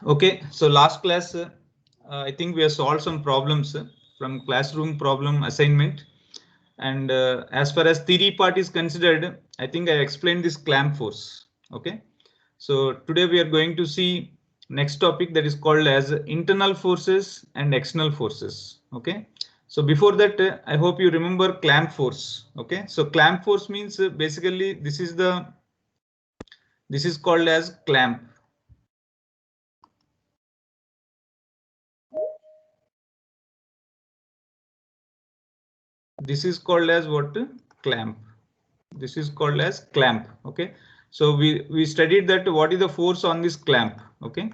Okay, so last class, I think we have solved some problems from classroom problem assignment. And as far as theory part is considered, I think I explained this clamp force. Okay, so today we are going to see next topic, that is called as internal forces and external forces. Okay, so before that, I hope you remember clamp force. Okay, so clamp force means basically this is called as clamp. This is called as what? Clamp. This is called as clamp. Okay, so we studied that what is the force on this clamp. Okay,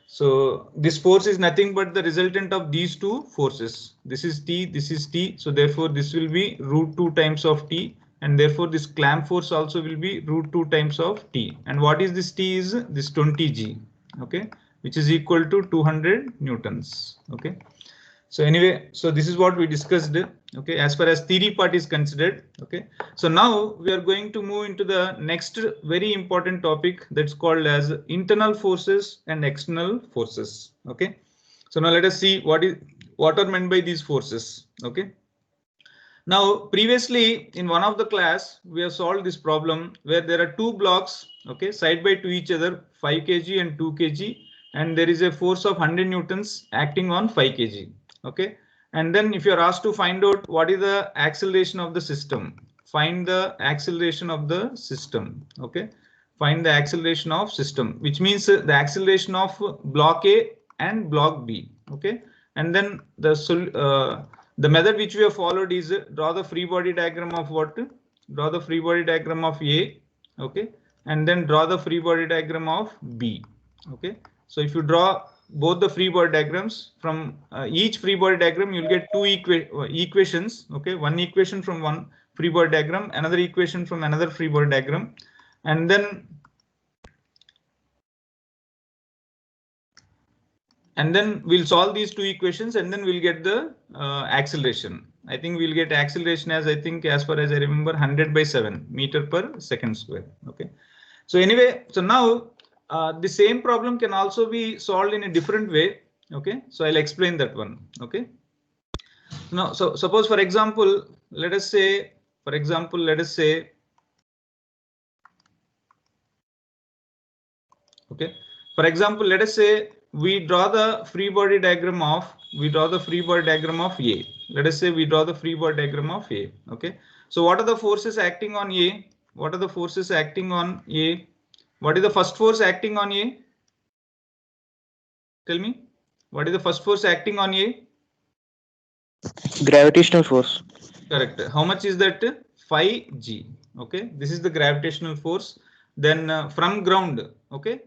so this force is nothing but the resultant of these two forces. This is T, this is T, so therefore this will be root 2 times of T, and therefore this clamp force also will be root 2 times of T. And what is this T? Is this 20 G. Okay, which is equal to 200 newtons. Okay, so anyway, so this is what we discussed. Okay, as far as theory part is considered. Okay, so now we are going to move into the next very important topic, that's called as internal forces and external forces. Okay, so now let us see what are meant by these forces. Okay, now previously in one of the class we have solved this problem where there are two blocks, okay, side by to each other, 5 kg and 2 kg, and there is a force of 100 newtons acting on 5 kg. Okay, and then if you are asked to find out what is the acceleration of the system, find the acceleration of the system. Okay, find the acceleration of system, which means the acceleration of block A and block B. Okay, and then the method which we have followed is draw the free body diagram of what? Draw the free body diagram of A. Okay, and then draw the free body diagram of B. Okay, so if you draw both the free body diagrams, from each free body diagram you'll get two equations. Okay, one equation from one free body diagram, another equation from another free body diagram, and then we'll solve these two equations, and then we'll get the acceleration. I think we'll get acceleration as, I think as far as I remember, 100 by 7 meter per second square. Okay, so anyway, so now the same problem can also be solved in a different way. Okay, so I'll explain that one. Okay, now so suppose for example, let us say, okay, for example, let us say we draw the free body diagram of A. Let us say we draw the free body diagram of A. Okay, so what are the forces acting on A? What are the forces acting on A? What is the first force acting on A? Tell me, what is the first force acting on A? Gravitational force. Correct. How much is that? 5G. Okay, this is the gravitational force. Then from ground, okay,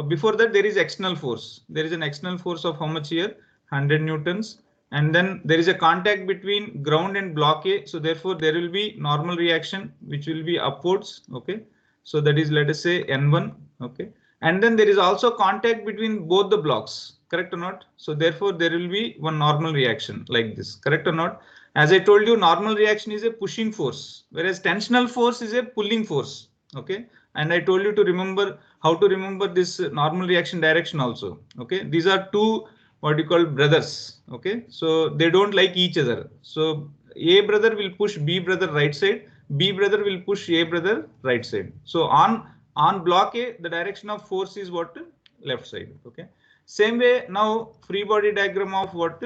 before that there is external force. There is an external force of how much here? 100 newtons. And then there is a contact between ground and block A. So therefore there will be normal reaction which will be upwards. Okay, so that is, let us say, N1. Okay, and then there is also contact between both the blocks. Correct or not? So therefore there will be one normal reaction like this. Correct or not? As I told you, normal reaction is a pushing force, whereas tensional force is a pulling force. Okay, and I told you to remember how to remember this normal reaction direction also. Okay, these are two what you call brothers. Okay, so they don't like each other. So A brother will push B brother right side, B brother will push A brother right side. So on block A, the direction of force is what? Left side. Okay, same way now free body diagram of what?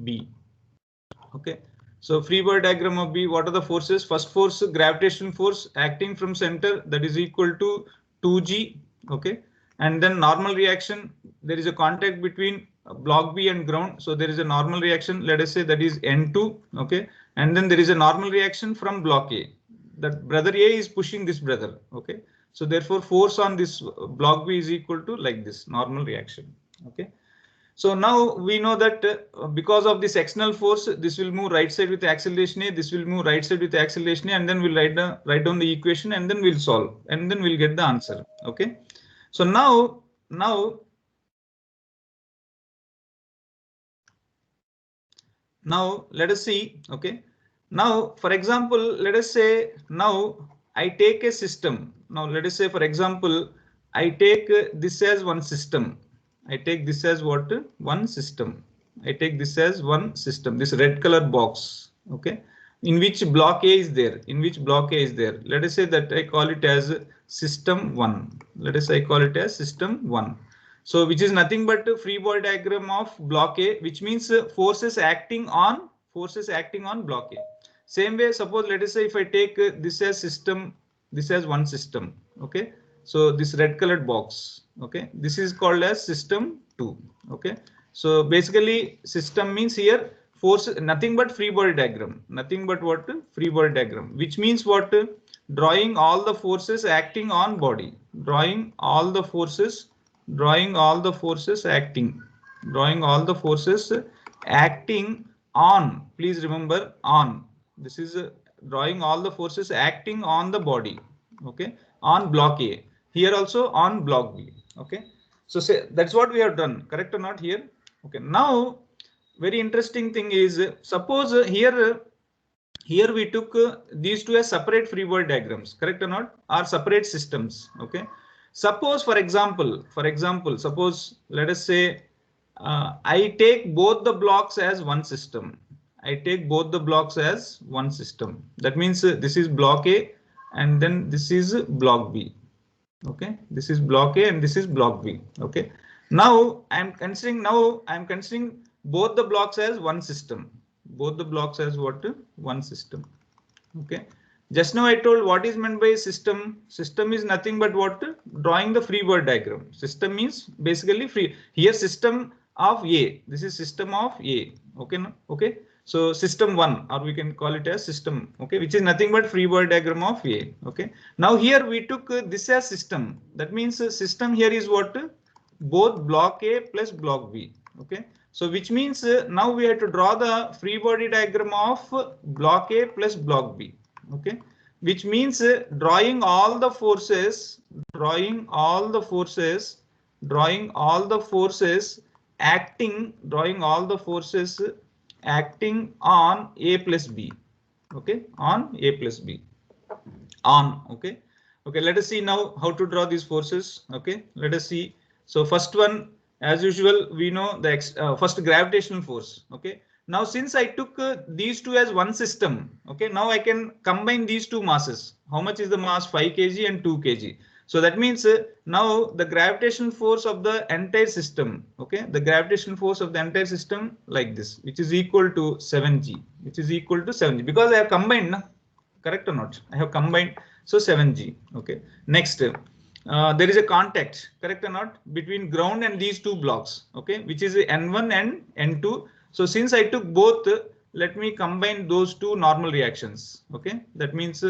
B. Okay, so free body diagram of B, what are the forces? First force, gravitational force acting from center, that is equal to 2G. Okay, and then normal reaction, there is a contact between block B and ground, so there is a normal reaction, let us say, that is N2. Okay, and then there is a normal reaction from block A, that brother A is pushing this brother. Okay, so therefore force on this block B is equal to like this normal reaction. Okay, so now we know that because of this external force, this will move right side with acceleration A, this will move right side with acceleration A, and then we'll write down the equation, and then we'll solve, and then we'll get the answer. Okay, so now let us see. Okay, now for example, let us say now I take a system. Now let us say, for example, I take this as one system. I take this as what? One system. I take this as one system, this red color box. Okay. In which block A is there? In which block A is there? Let us say that I call it as system 1. Let us say I call it as system 1. So which is nothing but a free body diagram of block A, which means forces acting on block A. Same way, suppose let us say if I take this as system, this as one system. Okay. So this red colored box. Okay. This is called as system 2. Okay. So basically system means here force, nothing but free body diagram, nothing but what? Free body diagram, which means what? Drawing all the forces acting on body, drawing all the forces acting, drawing all the forces acting on, please remember on, this is drawing all the forces acting on the body. Okay, on block A, here also on block B. Okay, so say that's what we have done, correct or not here? Okay, now very interesting thing is, suppose here we took these two as separate free body diagrams, correct or not, or separate systems. Okay, suppose for example, suppose let us say I take both the blocks as one system. I take both the blocks as one system. That means this is block A and then this is block B. Okay, this is block A and this is block B. Okay, now I'm considering both the blocks as one system. Both the blocks as what? One system. Okay, just now I told what is meant by system. System is nothing but what? Drawing the free body diagram. System means basically free. Here system of A. This is system of A. Okay, no? Okay. So system 1, or we can call it as system, okay, which is nothing but free body diagram of A. Okay. Now here we took this as system. That means system here is what? Both block A plus block B. Okay. So which means now we have to draw the free body diagram of block A plus block B. Okay. Which means drawing all the forces acting on A plus B. Okay, on A plus B. On. Okay. Okay, let us see now how to draw these forces. Okay, let us see. So first one, as usual, we know the first gravitational force. Okay, now since I took these two as one system, okay, now I can combine these two masses. How much is the mass? 5 kg and 2 kg. So that means now the gravitational force of the entire system, okay, the gravitational force of the entire system like this, which is equal to 7g, because I have combined, na? Correct or not? I have combined, so 7g. Okay. Next, there is a contact, correct or not, between ground and these two blocks. Okay, which is N1 and N2. So since I took both, let me combine those two normal reactions. Okay, that means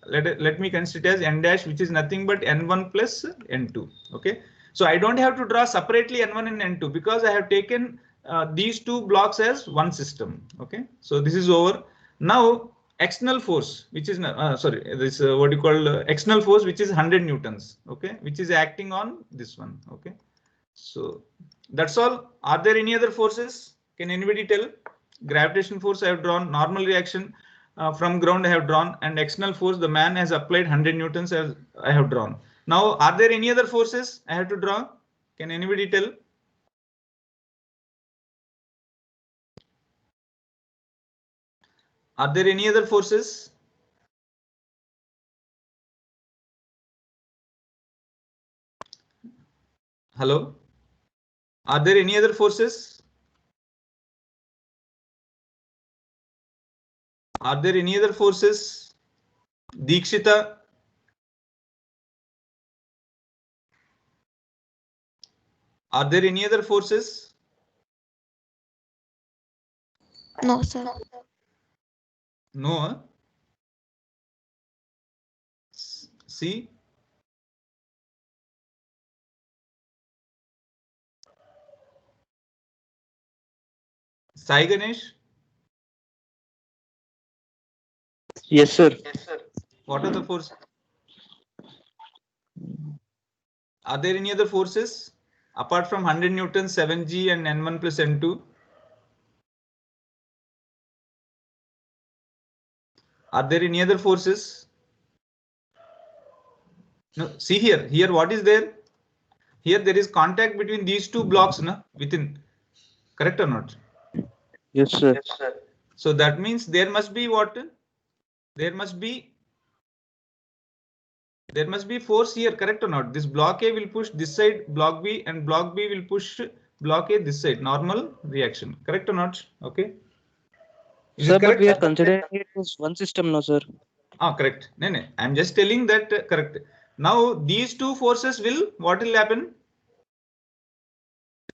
let me consider it as N dash, which is nothing but N1 plus N2. Okay, so I don't have to draw separately N1 and N2 because I have taken these two blocks as one system. Okay, so this is over. Now external force, which is what you call external force, which is 100 newtons. Okay, which is acting on this one. Okay, so that's all. Are there any other forces? Can anybody tell? Gravitational force I have drawn, normal reaction from ground I have drawn, and external force the man has applied 100 newtons as I have drawn. Now are there any other forces I have to draw? Can anybody tell? Are there any other forces? Hello? Are there any other forces? Are there any other forces? Deekshita? Are there any other forces? No, sir. No. See? Sai Ganesh? Yes, sir. What are the forces? Are there any other forces apart from 100 newtons, 7g and N1 plus N2? Are there any other forces? No, see here what is there? Here there is contact between these two blocks, na, within. Correct or not? Yes, sir. So that means there must be what? There must be force here, correct or not? This block A will push this side block B, and block B will push block A this side. Normal reaction, correct or not? Okay. Is Sir, it correct? but we are considering it as one system, no, sir. Ah, correct. No. I'm just telling that correct. Now these two forces will, what will happen?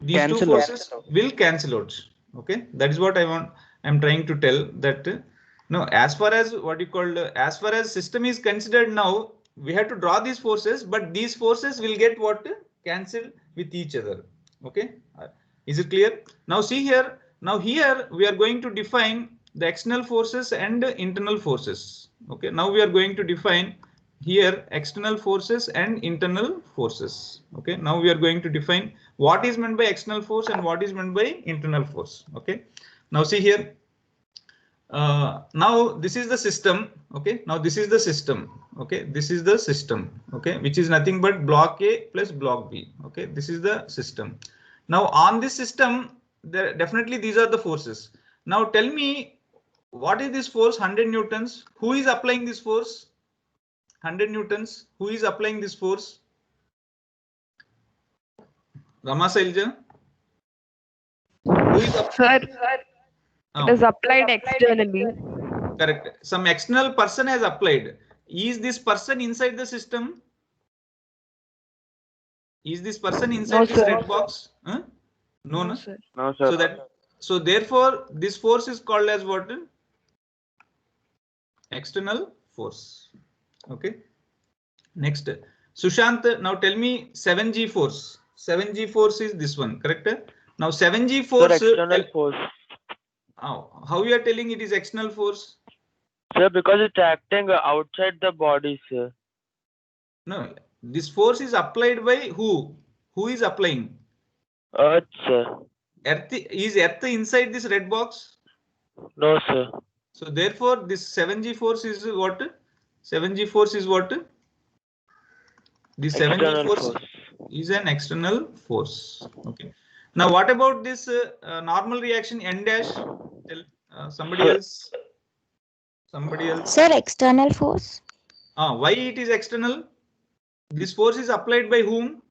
These Cancel two forces will cancel out. Okay, that is what I'm trying to tell that. No, as far as what you call, as far as system is considered now, we have to draw these forces, but these forces will get what? Cancelled with each other. Okay, is it clear? Now see here. Now here we are going to define the external forces and internal forces. Okay, now we are going to define here external forces and internal forces. Okay, now we are going to define what is meant by external force and what is meant by internal force. Okay, now see here. Now this is the system. Okay, now this is the system. Okay, this is the system. Okay, which is nothing but block A plus block B. Okay, this is the system. Now on this system, there definitely these are the forces. Now tell me, what is this force? 100 newtons. Who is applying this force? 100 newtons. Who is applying this force? Rama Sailja. Who is Sir, it is applied externally. Correct. Some external person has applied. Is this person inside the system? Is this person inside this red box? Huh? No, sir. No, sir. So therefore this force is called as what? External force. Okay. Next, Sushant, now tell me 7G force. 7G force is this one, correct? Now 7G force. Sir, external force. How you are telling it is external force? Sir, because it's acting outside the body, sir. No, this force is applied by who? Who is applying? Earth, sir. Earth, is Earth inside this red box? No, sir. So therefore this 7G force is what? 7G force is what? This 7G force is an external force. Okay. Now what about this normal reaction N dash? Somebody else? Somebody else? Sir, external force. Why it is external? This force is applied by whom?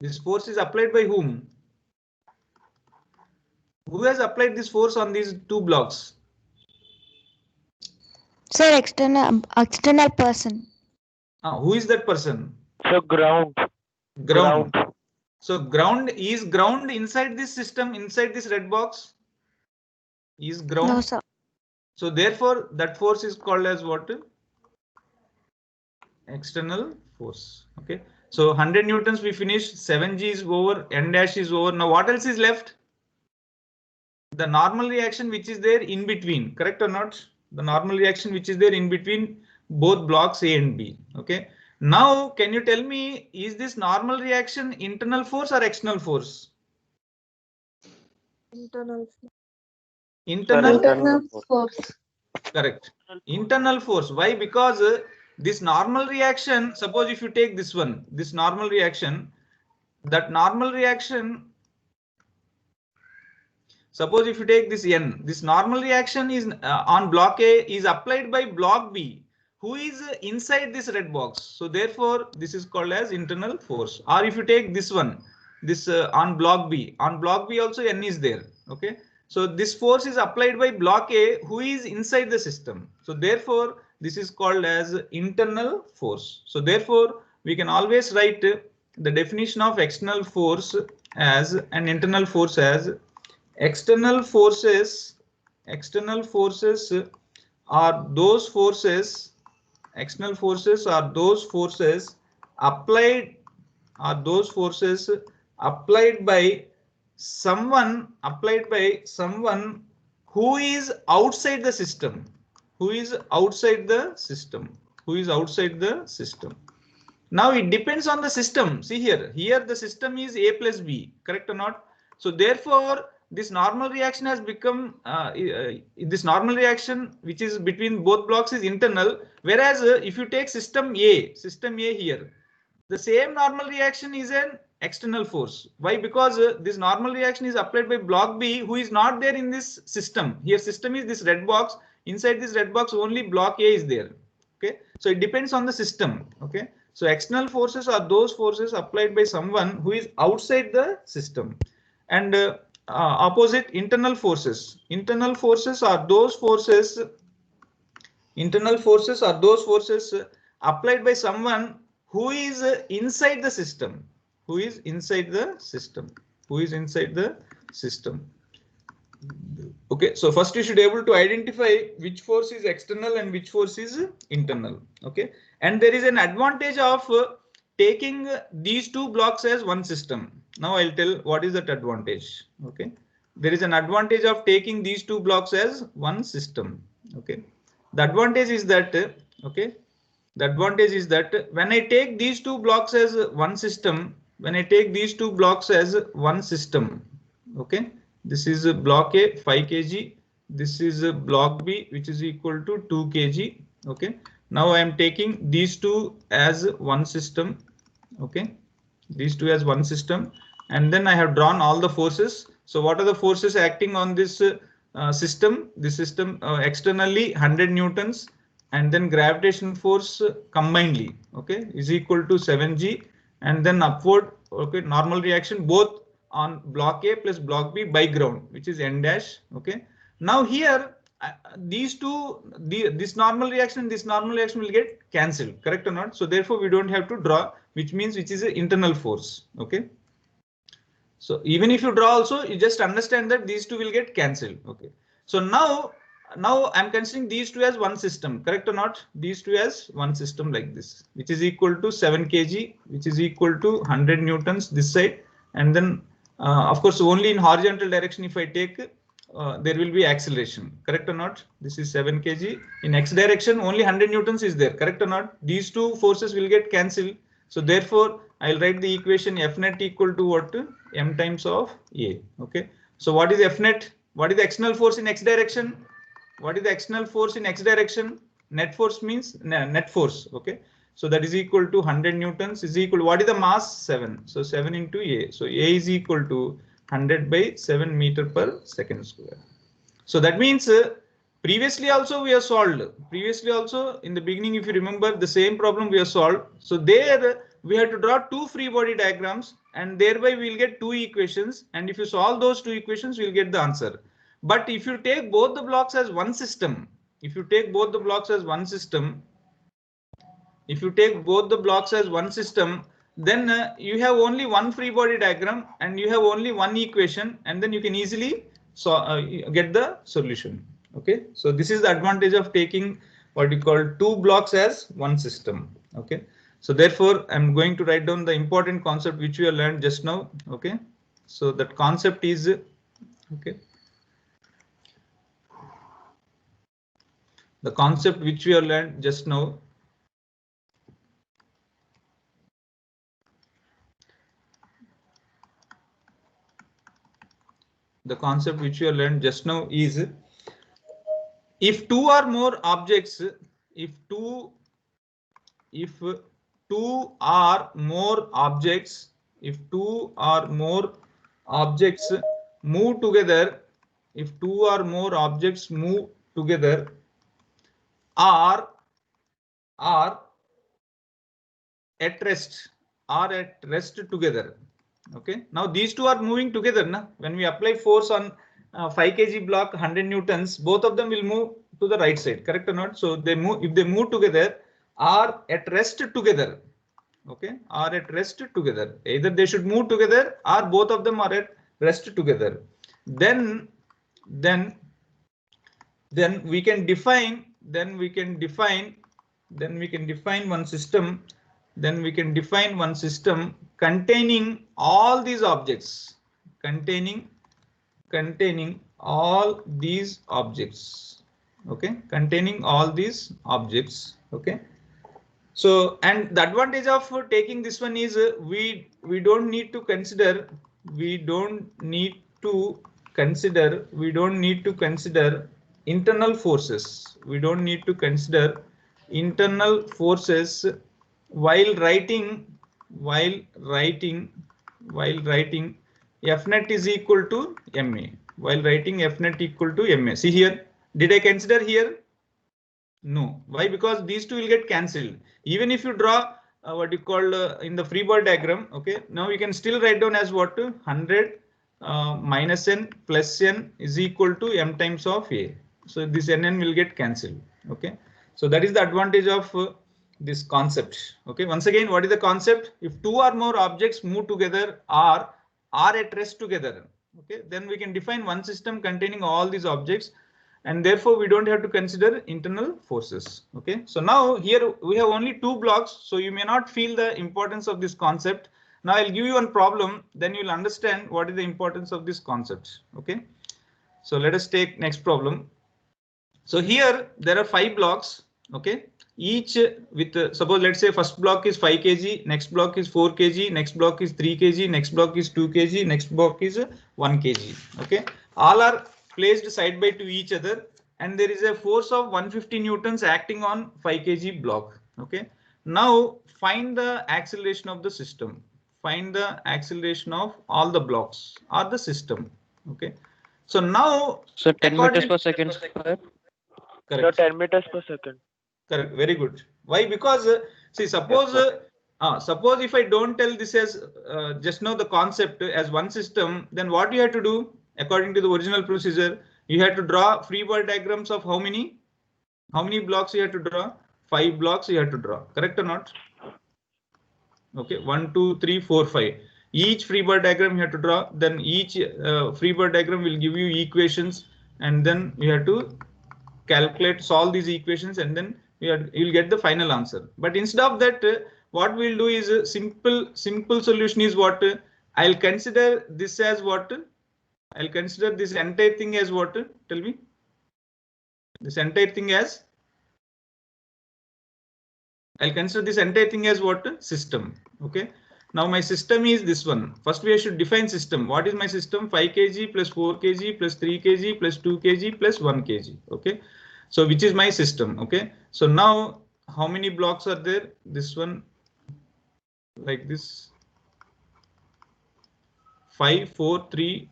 This force is applied by whom? Who has applied this force on these two blocks? Sir, external person. Who is that person? So ground. Ground. So ground inside this system, inside this red box? Is ground? No, sir. So therefore that force is called as what? External force. Okay. So 100 newtons we finished, 7G is over, N dash is over. Now what else is left? The normal reaction which is there in between, correct or not? The normal reaction which is there in between both blocks A and B. Okay. Now can you tell me, is this normal reaction internal force or external force? Internal. Internal force. Correct. Internal force. Why? Because this normal reaction, suppose if you take this one, this normal reaction, that normal reaction, suppose if you take this N, this normal reaction is on block A is applied by block B, who is inside this red box. So therefore this is called as internal force. Or if you take this one, this on block B also N is there. Okay. So this force is applied by block A, who is inside the system. So therefore this is called as internal force. So therefore we can always write the definition of external force as an internal force as external forces are those forces, external forces are those forces applied by someone who is outside the system, Now it depends on the system. See here the system is A plus B, correct or not? So therefore this normal reaction has become this normal reaction which is between both blocks is internal, whereas if you take system A here, the same normal reaction is an external force. Why? Because this normal reaction is applied by block B, who is not there in this system. Here system is this red box. Inside this red box only block A is there. Okay, so it depends on the system. Okay, so external forces are those forces applied by someone who is outside the system, and opposite internal forces. Internal forces are those forces. Internal forces are those forces applied by someone who is inside the system. Who is inside the system? Who is inside the system? Okay, so first you should be able to identify which force is external and which force is internal. Okay, and there is an advantage of taking these two blocks as one system. Now I'll tell what is that advantage. Okay, there is an advantage of taking these two blocks as one system. Okay, the advantage is that okay, the advantage is that when I take these two blocks as one system, okay, this is block A 5 kg, this is block B which is equal to 2 kg. Okay, now I am taking these two as one system. Okay, these two as one system, and then I have drawn all the forces. So what are the forces acting on this system? This system externally 100 newtons, and then gravitational force combinedly, okay, is equal to 7g, and then upward, okay, normal reaction both on block A plus block B by ground, which is n dash. Okay, now here these two, this normal reaction and this normal reaction will get cancelled, correct or not? So therefore we don't have to draw, which means which is an internal force. Okay, so even if you draw also, you just understand that these two will get cancelled. Okay, so now I'm considering these two as one system, correct or not? These two as one system like this, which is equal to 7 kg, which is equal to 100 newtons this side, and then of course only in horizontal direction if I take there will be acceleration, correct or not? This is 7 kg. In x direction only 100 newtons is there, correct or not? These two forces will get cancelled. So therefore I'll write the equation F net equal to what? M times of A. Okay, so what is F net? What is the external force in x direction? What is the external force in x direction? Net force means net force. Okay, so that is equal to 100 newtons is equal to what is the mass? 7. So 7 into A. So A is equal to 100 by 7 meter per second square. So that means previously also we have solved. Previously also in the beginning, if you remember, the same problem we have solved. So there we have to draw two free body diagrams, and thereby we will get two equations. And if you solve those two equations, we will get the answer. But if you take both the blocks as one system, then you have only one free body diagram and you have only one equation, and then you can easily get the solution. Okay, so this is the advantage of taking what you call two blocks as one system. Okay, so therefore I'm going to write down the important concept which we have learned just now. Okay, so that concept is okay. The concept which we have learned just now. The concept which we have learned just now is if two or more objects, if two or more objects move together, are at rest together. Okay, now these two are moving together. Na? When we apply force on 5 kg block 100 newtons, both of them will move to the right side, correct or not? So they move, if they move together, are at rest together. Okay, are at rest together. Either they should move together or both of them are at rest together. Then we can define one system. Then we can define one system containing all these objects. Containing all these objects. Okay, containing all these objects. Okay. So, and the advantage of taking this one is we don't need to consider consider internal forces. We don't need to consider internal forces while writing F net is equal to ma. While writing F net equal to ma. See here, did I consider here? No. Why? Because these two will get cancelled. Even if you draw what you call in the free body diagram, okay, now you can still write down as what? 100 minus n plus n is equal to m times of a. So this nn will get cancelled. Okay. So that is the advantage of this concept. Okay. Once again, what is the concept? If two or more objects move together or are at rest together, okay, then we can define one system containing all these objects, and therefore we don't have to consider internal forces. Okay, so now here we have only two blocks, so you may not feel the importance of this concept. Now I'll give you one problem, then you'll understand what is the importance of this concept. Okay, so let us take next problem. So here there are 5 blocks. Okay, each with suppose let's say first block is 5 kg, next block is 4 kg, next block is 3 kg, next block is 2 kg, next block is 1 kg. Okay, all are placed side by to each other, and there is a force of 150 newtons acting on 5 kg block. Okay, now find the acceleration of the system. Find the acceleration of all the blocks or the system. Okay, so now So 10 meters per second square. So correct. 10 meters per second. Correct. Very good. Why? Because see, suppose suppose if I don't tell this as just now the concept as one system, then what you have to do according to the original procedure, you have to draw free body diagrams of how many blocks you have to draw? 5 blocks you have to draw. Correct or not? Okay, 1, 2, 3, 4, 5. Each free body diagram you have to draw. Then each free body diagram will give you equations, and then you have to solve these equations, and then you'll get the final answer. But instead of that, what we'll do is a simple solution is what? I'll consider this as what? I'll consider this entire thing as what? Tell me. This entire thing as? I'll consider this entire thing as what? System. Okay. Now my system is this one. First we should define system. What is my system? 5 kg plus 4 kg plus 3 kg plus 2 kg plus 1 kg. Okay. So which is my system? Okay. So now how many blocks are there? This one like this. 5, 4, 3,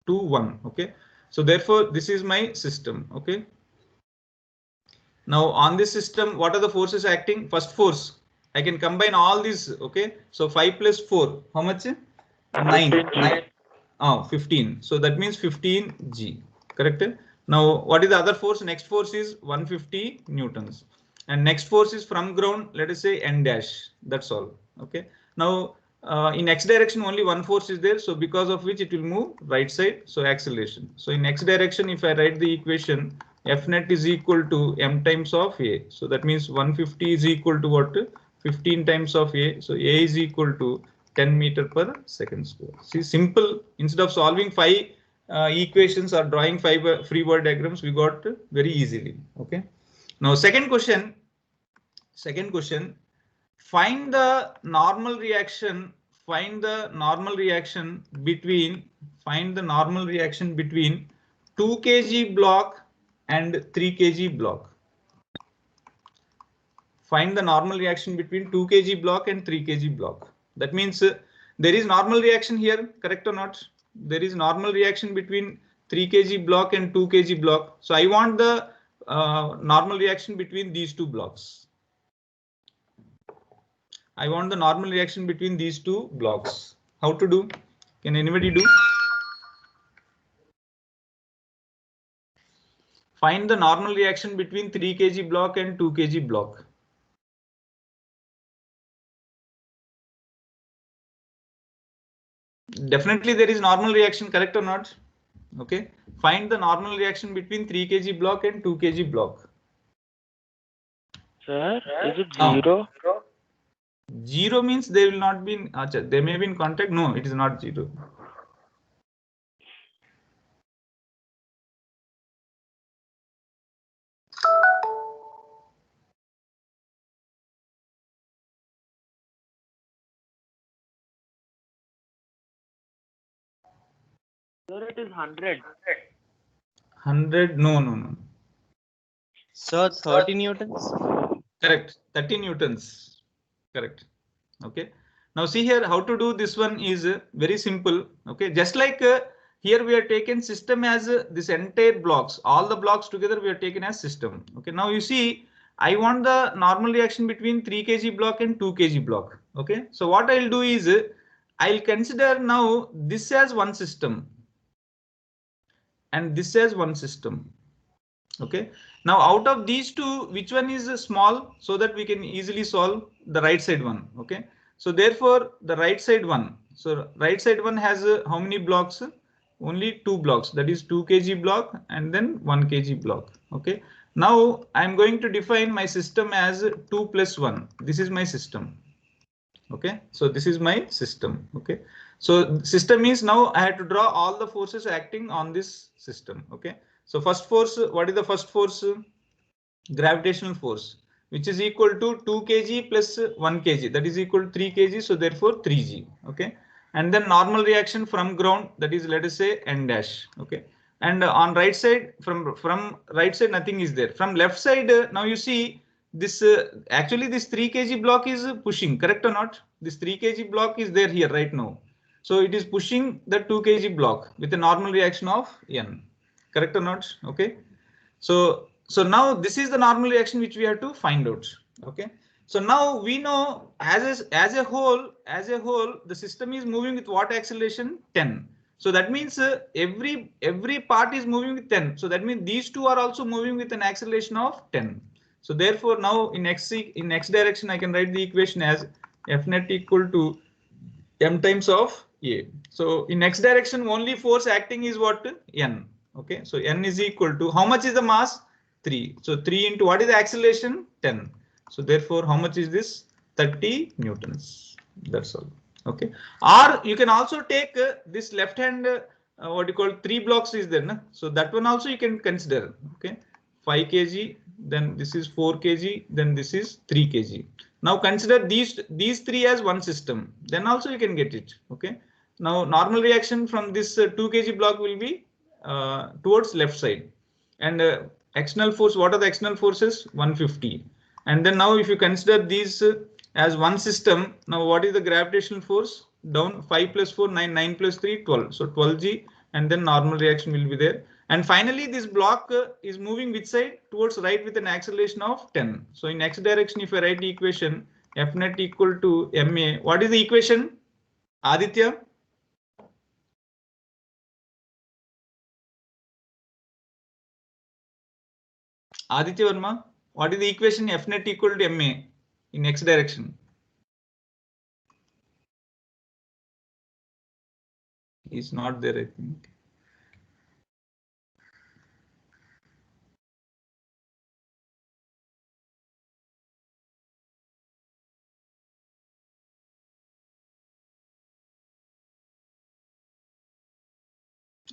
2, 1. Okay. So therefore this is my system. Okay. Now on this system, what are the forces acting? First force, I can combine all these. Okay, so 5 plus 4, how much? 9. 15. So that means 15 G. Correct. Now what is the other force? Next force is 150 newtons, and next force is from ground. Let us say N dash. That's all. Okay. Now in x direction only one force is there, so because of which it will move right side. So acceleration. So in x direction, if I write the equation, F net is equal to m times of a. So that means 150 is equal to what? 15 times of a. So a is equal to 10 meter per second square. See, simple. Instead of solving 5 equations or drawing 5 free body diagrams, we got very easily. Okay. Now second question. Find the normal reaction. Find the normal reaction between 2 kg block and 3 kg block. Find the normal reaction between 2 kg block and 3 kg block. That means there is normal reaction here, correct or not? There is normal reaction between 3 kg block and 2 kg block. So I want the normal reaction between these two blocks. I want the normal reaction between these two blocks. How to do? Can anybody do? Find the normal reaction between 3 kg block and 2 kg block. Definitely there is normal reaction, correct or not? Okay. Find the normal reaction between 3 kg block and 2 kg block. Sir, is it 0? 0 means they will not be in, they may be in contact. No, it is not 0. Sir, it is 100. 100? No. Sir, 30 newtons. Correct. 30 newtons. Correct. Okay. Now see here how to do this one is very simple. Okay. Just like here we are taken system as this entire blocks. All the blocks together we are taken as system. Okay. Now you see I want the normal reaction between 3 kg block and 2 kg block. Okay. So what I'll do is I'll consider now this as one system and this as one system. Okay. Now out of these two, which one is small so that we can easily solve the right side one. Okay. So therefore the right side one. So right side one has how many blocks? Only 2 blocks. That is 2 kg block and then 1 kg block. Okay. Now I'm going to define my system as 2 plus 1. This is my system. Okay. So this is my system. Okay. So system is now I have to draw all the forces acting on this system. Okay. So first force, what is the first force? Gravitational force, which is equal to 2 kg plus 1 kg, that is equal to 3 kg. So therefore 3g. Okay. And then normal reaction from ground, that is let us say n dash. Okay. And on right side, from right side nothing is there. From left side, now you see this actually this 3 kg block is pushing, correct or not? This 3 kg block is there here right now. So it is pushing the 2 kg block with a normal reaction of n. Correct or not? Okay. So now this is the normal reaction which we have to find out. Okay. So now we know as a whole the system is moving with what acceleration? 10. So that means every part is moving with 10. So that means these two are also moving with an acceleration of 10. So therefore now in x direction I can write the equation as F net equal to m times of a. So in x direction only force acting is what? N. Okay, so n is equal to how much is the mass? 3. So 3 into what is the acceleration? 10. So therefore how much is this? 30 newtons. That's all. Okay. Or you can also take this left hand what you call 3 blocks is there. Na? So that one also you can consider. Okay. 5 kg, then this is 4 kg, then this is 3 kg. Now consider these three as one system. Then also you can get it. Okay. Now normal reaction from this 2 kg block will be towards left side, and external force, what are the external forces? 150. And then now if you consider these as one system, now what is the gravitational force? Down 5 plus 4 9, 9 plus 3 12. So 12g, and then normal reaction will be there. And finally this block is moving which side? Towards right with an acceleration of 10. So in x direction if I write the equation F net equal to ma, what is the equation? Aditya? Aditya Verma, what is the equation F net equal to ma in x direction? He's not there, I think.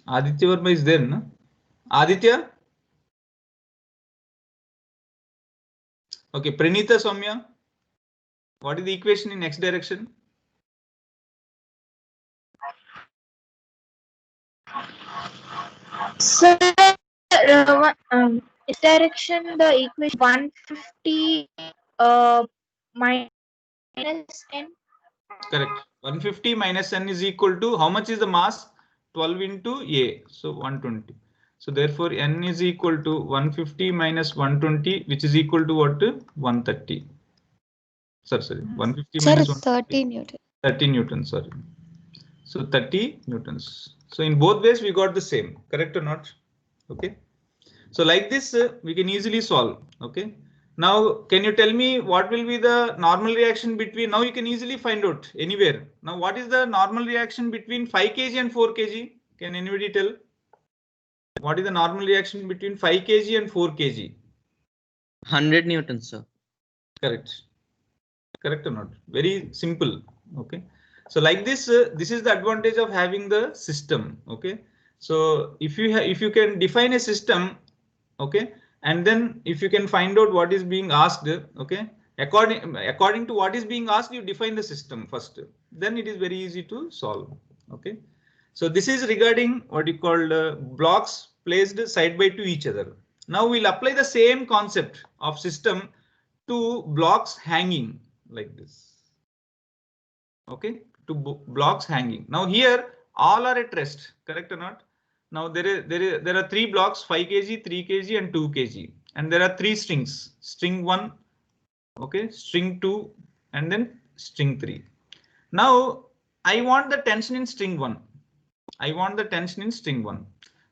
Aditya Verma is there, no? Aditya? Okay, Pranita Soumya, what is the equation in x direction? So, x direction, the equation 150 minus n. Correct. 150 minus n is equal to how much is the mass? 12 into a. So 120. So therefore n is equal to 150 minus 120, which is equal to what? 130. Sorry. 150 Sir, minus 30 newtons. 30 newtons. Sorry. So 30 newtons. So in both ways we got the same. Correct or not? Okay. So like this we can easily solve. Okay. Now can you tell me what will be the normal reaction between? Now you can easily find out anywhere. Now what is the normal reaction between 5 kg and 4 kg? Can anybody tell? What is the normal reaction between 5 kg and 4 kg? 100 newtons, sir. Correct. Correct or not? Very simple. Okay. So like this, this is the advantage of having the system. Okay. So if you can define a system, okay, and then if you can find out what is being asked, okay, according to what is being asked, you define the system first. Then it is very easy to solve. Okay. So this is regarding what you call blocks placed side by to each other. Now we'll apply the same concept of system to blocks hanging like this. Okay, to blocks hanging. Now here all are at rest, correct or not? Now there are 3 blocks, 5 kg, 3 kg and 2 kg, and there are 3 strings, string 1, okay, string 2 and then string 3. Now I want the tension in string 1. I want the tension in string 1.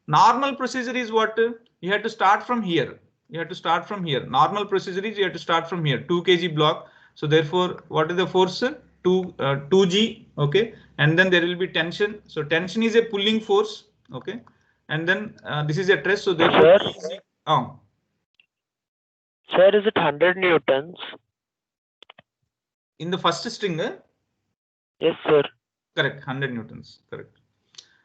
Normal procedure is what? You have to start from here. You have to start from here. Normal procedure is you have to start from here. 2 kg block. So therefore, what is the force? 2G. Okay. And then there will be tension. So tension is a pulling force. Okay. And then this is a stress. So therefore, Sir, is it 100 newtons? In the first string? Yes, sir. Correct. 100 newtons. Correct.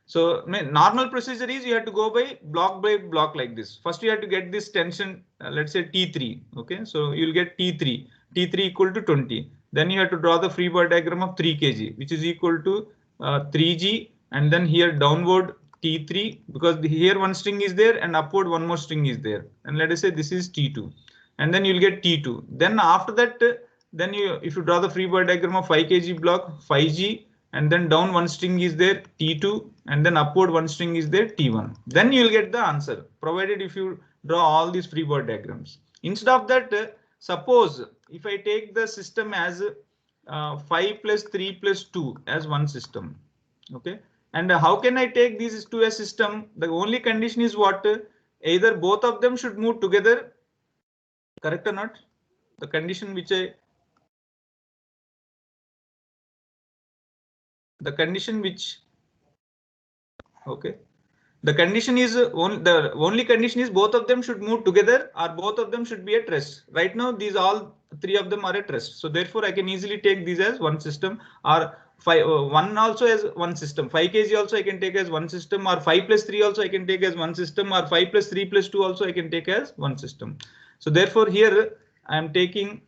So normal procedure is you have to go by block like this. First you have to get this tension, let's say T3. Okay, so you'll get T3 equal to 20. Then you have to draw the free body diagram of 3 kg, which is equal to 3G, and then here downward T3, because here one string is there and upward one more string is there. And let us say this is T2, and then you'll get T2. Then after that, then if you draw the free body diagram of 5 kg block, 5G, and then down one string is there T2, and then upward one string is there T1. Then you will get the answer, provided if you draw all these free body diagrams. Instead of that, suppose if I take the system as 5 plus 3 plus 2 as one system. Okay, and how can I take these to a system? The only condition is what? Either both of them should move together, correct or not? The condition which the condition is the only condition is both of them should move together or both of them should be at rest. Right now these all 3 of them are at rest, so therefore I can easily take these as one system, or 1 also as one system. 5 kg also I can take as one system, or 5 plus 3 also I can take as one system, or 5 plus 3 plus 2 also I can take as one system. So therefore here I am taking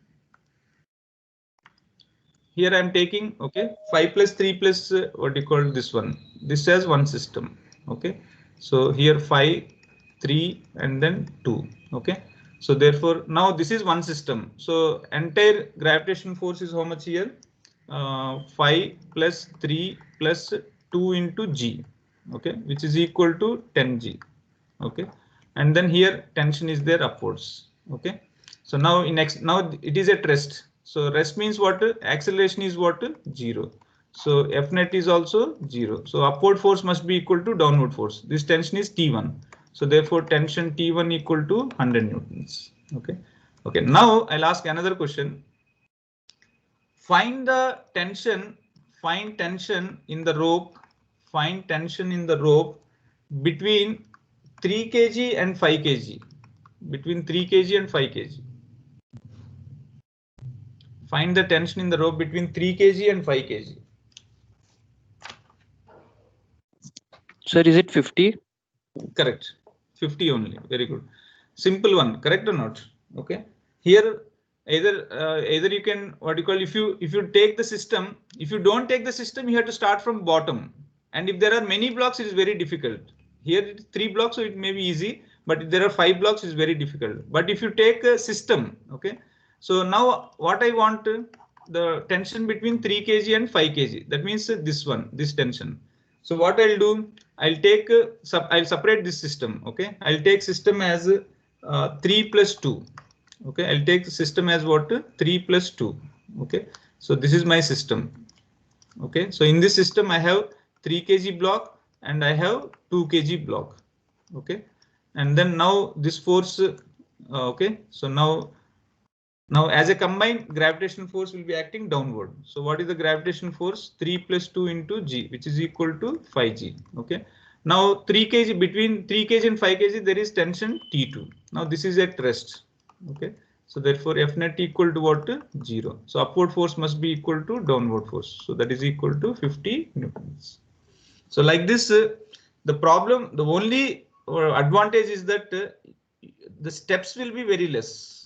okay, 5 plus 3 plus what do you call this one? This as one system. Okay, so here 5, 3 and then 2. Okay, so therefore now this is one system. So entire gravitational force is how much here? 5 plus 3 plus 2 into G. Okay, which is equal to 10G. Okay, and then here tension is there upwards. Okay, so now now it is at rest. So rest means what? Acceleration is what? 0. So F net is also 0. So upward force must be equal to downward force. This tension is T1. So therefore tension T1 equal to 100 newtons. Okay. Okay. Now I'll ask another question. Find the tension. Find tension in the rope. Find tension in the rope between 3 kg and 5 kg. Between 3 kg and 5 kg. Find the tension in the rope between 3 kg and 5 kg. Sir, is it 50? Correct. 50 only. Very good. Simple one. Correct or not? Okay. Here either you can what you call, if you take the system, if you don't take the system, you have to start from bottom. And if there are many blocks, it is very difficult. Here it is 3 blocks, so it may be easy. But if there are 5 blocks, it is very difficult. But if you take a system, okay. So now what I want, the tension between 3 kg and 5 kg. That means this one, this tension. So what I'll do, I'll take I'll separate this system. Okay, I'll take system as 3 plus 2. Okay, I'll take the system as what? 3 plus 2. Okay, so this is my system. Okay, so in this system I have 3 kg block and I have 2 kg block. Okay, and then now this force. Okay, so now as a combined gravitational force will be acting downward. So what is the gravitational force? 3 plus 2 into G, which is equal to 5G. Okay. Now 3 kg, between 3 kg and 5 kg there is tension T2. Now this is at rest. Okay. So therefore F net equal to what? 0. So upward force must be equal to downward force. So that is equal to 50 newtons. So like this, the problem, the only advantage is that the steps will be very less.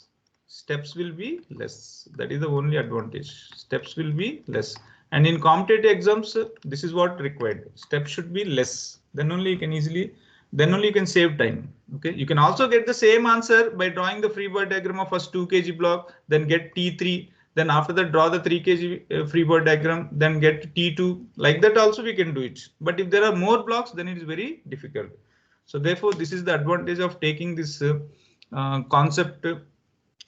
Steps will be less. That is the only advantage. Steps will be less. And in competitive exams, this is what required. Steps should be less. Then only you can save time. Okay, you can also get the same answer by drawing the free body diagram of first 2 kg block, then get T3, then after that draw the 3 kg free body diagram, then get T2. Like that also we can do it. But if there are more blocks, then it is very difficult. So therefore, this is the advantage of taking this concept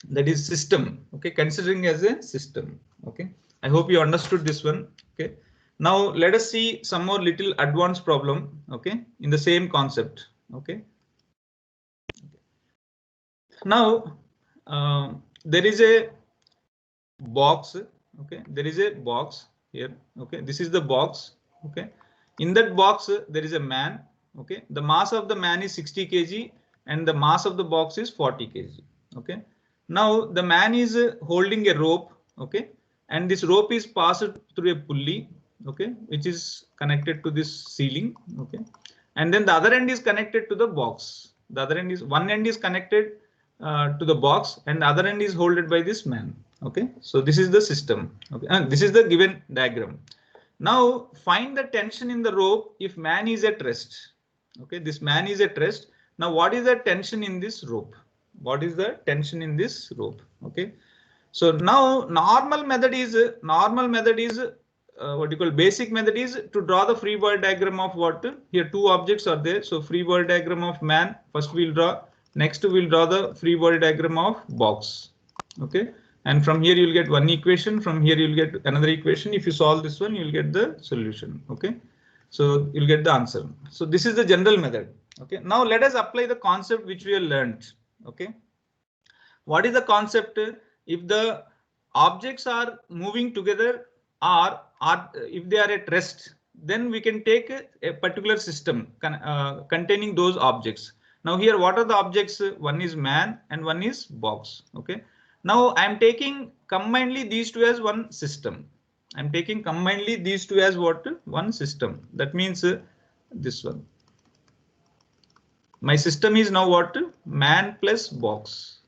that is system. Okay, considering as a system. Okay, I hope you understood this one. Okay. Now let us see some more little advanced problem, okay, in the same concept, okay. Now there is a box, okay, there is a box here, okay, this is the box, okay. In that box there is a man, okay, the mass of the man is 60 kg and the mass of the box is 40 kg, okay. Now the man is holding a rope, okay, and this rope is passed through a pulley, okay, which is connected to this ceiling, okay, and then the other end is connected to the box. The other end is, one end is connected to the box and the other end is held by this man, okay. So this is the system, okay, and this is the given diagram. Now find the tension in the rope if man is at rest, okay, this man is at rest. Now what is the tension in this rope? What is the tension in this rope? Okay, so now normal method is what you call basic method is to draw the free body diagram of what? Here two objects are there. So free body diagram of man first we'll draw. Next we'll draw the free body diagram of box. Okay, and from here you'll get one equation. From here you'll get another equation. If you solve this one, you'll get the solution. Okay, so you'll get the answer. So this is the general method. Okay, now let us apply the concept which we have learned. Okay, what is the concept? If the objects are moving together or if they are at rest, then we can take a particular system containing those objects. Now here, what are the objects? One is man and one is box. Okay. Now I am taking combinedly these two as one system. I'm taking combinedly these two as what? One system. That means this one. My system is now what? Man plus box.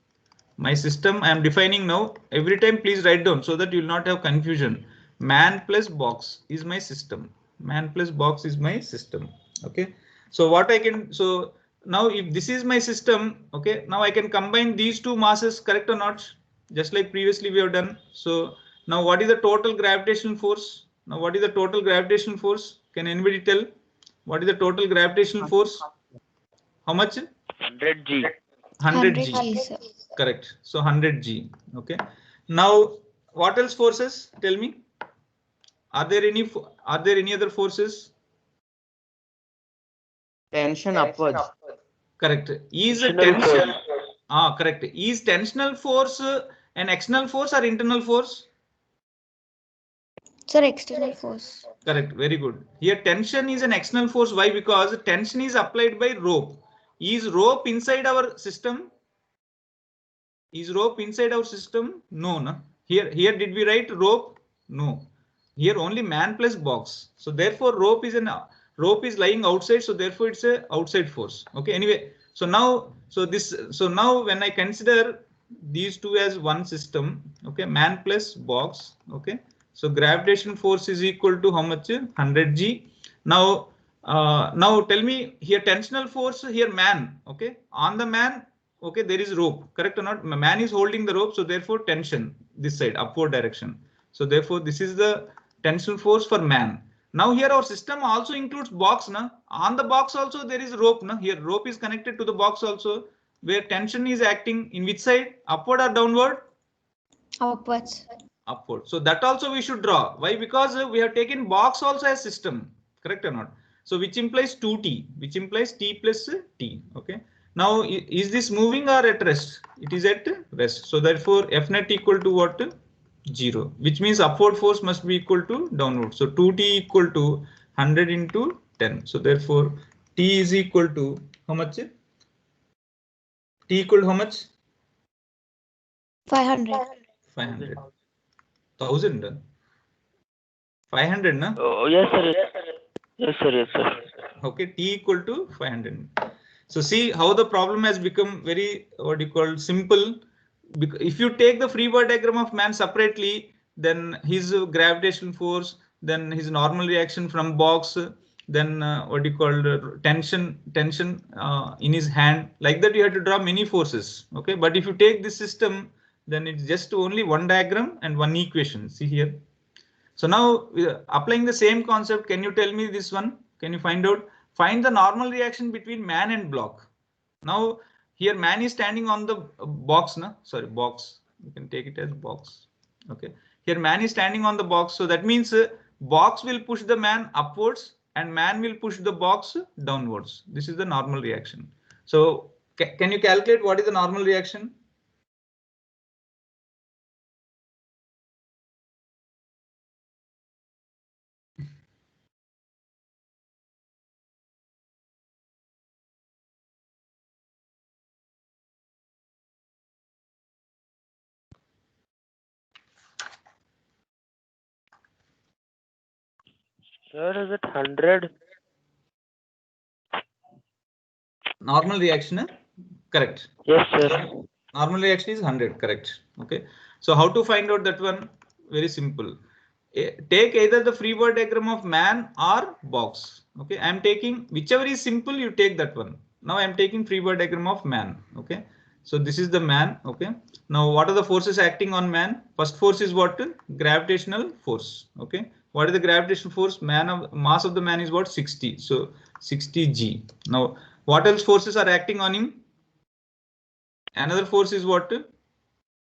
My system I am defining now. Every time please write down so that you will not have confusion. Man plus box is my system. Man plus box is my system. Okay. So what I can, so now if this is my system, okay, now I can combine these two masses, correct or not? Just like previously we have done. So now what is the total gravitational force? Now what is the total gravitational force? Can anybody tell? What is the total gravitational force? How much? 100 G. 100 100 G. G, sir. Correct. So 100 G. Okay. Now what else forces? Tell me. Are there any other forces? Tension upwards. Correct. Is a Tensional tension? Correct. Is tensional force an external force or internal force? Sir, external force. Correct. Very good. Here tension is an external force. Why? Because tension is applied by rope. Is rope inside our system? Is rope inside our system? No, no. Here did we write rope? No. Here only man plus box. So therefore rope is lying outside. So therefore it's a outside force. Okay. Anyway, so now when I consider these two as one system, okay, man plus box, okay. So gravitation force is equal to how much? 100 G. Now tell me here tensional force here man, okay, on the man, okay, there is rope, correct or not? Man is holding the rope, so therefore tension this side upward direction. So therefore this is the tensional force for man. Now here our system also includes box, na? On the box also there is rope, na? Here rope is connected to the box also, where tension is acting in which side, upward or downward? Upwards. Upward. So that also we should draw. Why? Because we have taken box also as system, correct or not? So which implies 2t, which implies t plus t. Okay. Now is this moving or at rest? It is at rest. So therefore F net equal to what? 0, which means upward force must be equal to downward. So 2t equal to 100 into 10. So therefore t is equal to how much? T equal to how much? 500. 500. 1000. 500, na? Oh, yes, sir. Yes, sir. Yes, sir. Okay, t equal to 500. So see how the problem has become very, what you call, simple. If you take the free body diagram of man separately, then his gravitational force, then his normal reaction from box, then what do you call tension in his hand. Like that, you have to draw many forces. Okay, but if you take this system, then it's just only one diagram and one equation. See here. So now applying the same concept, can you tell me this one? Can you find out? Find the normal reaction between man and block. Now here man is standing on the box, no? Sorry, box. You can take it as box. Okay. Here man is standing on the box. So that means box will push the man upwards and man will push the box downwards. This is the normal reaction. So can you calculate what is the normal reaction? Sir, is it 100? Normal reaction, correct? Yes, sir. Normal reaction is 100, correct? Okay. So how to find out that one? Very simple. Take either the free body diagram of man or box. Okay, I am taking whichever is simple, you take that one. Now I am taking free body diagram of man. Okay, so this is the man. Okay, now what are the forces acting on man? First force is what? Gravitational force. Okay, what is the gravitational force? Mass of the man is what? 60. So 60 G. Now what else forces are acting on him? Another force is what?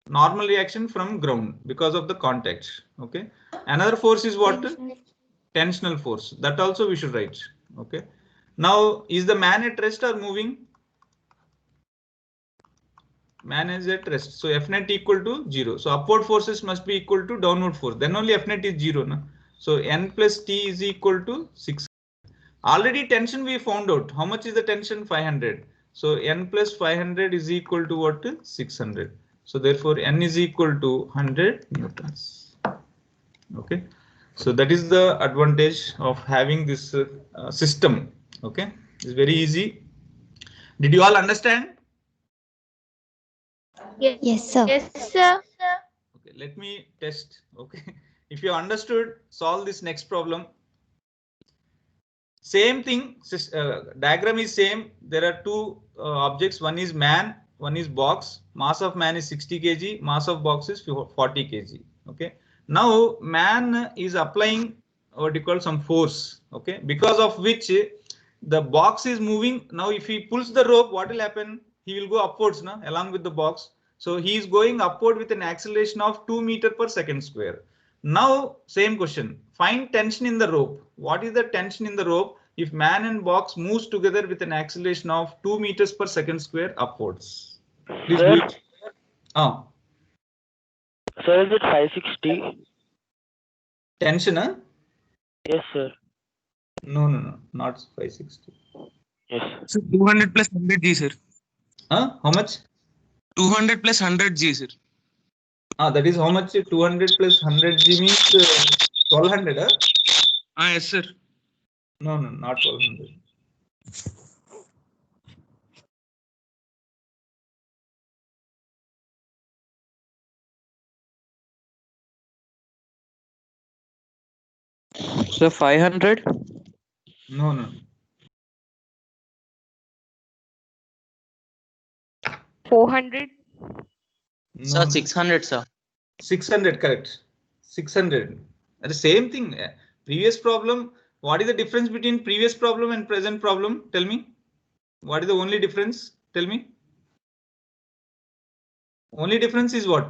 Normal reaction from ground because of the contact. Okay, another force is what? Tensional force. That also we should write. Okay, now is the man at rest or moving? Man is at rest, so F net equal to 0. So upward forces must be equal to downward force, then only F net is 0. No? So N plus T is equal to 6. Already tension we found out. How much is the tension? 500. So N plus 500 is equal to what? 600. So therefore N is equal to 100 newtons. Okay, so that is the advantage of having this system. Okay, it's very easy. Did you all understand? Yes, sir. Yes, sir. Okay, let me test. Okay, if you understood, solve this next problem. Same thing, diagram is same. There are two objects. One is man, one is box. Mass of man is 60 kg. Mass of box is 40 kg. Okay. Now man is applying what you call some force. Okay. Because of which the box is moving. Now if he pulls the rope, what will happen? He will go upwards now along with the box. So he is going upward with an acceleration of 2 meters per second square. Now same question. Find tension in the rope. What is the tension in the rope if man and box moves together with an acceleration of 2 meters per second square upwards? Please do it. Sir, is it 560? Tension, huh? Yes, sir. No, not 560. Yes. So 200 plus 100 G, sir. How much? 200 plus 100 G, sir. That is how much? 200 plus 100 G means 1200. Yes, sir. No, not 1200. So 500? No. 400. No, 600, sir. 600, correct. 600. The same thing. Previous problem. What is the difference between previous problem and present problem? Tell me. What is the only difference? Tell me. Only difference is what?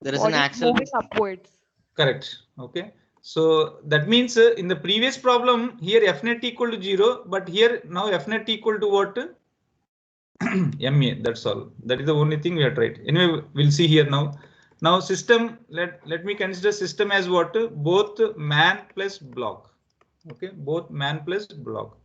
There is Body an axle. moving upwards. Correct. Okay. So that means in the previous problem here F net equal to 0, but here now F net equal to what? MA. That's all. That is the only thing we have tried. Anyway, we'll see here now. Now system, let me consider system as what? Both man plus block. Okay, both man plus block.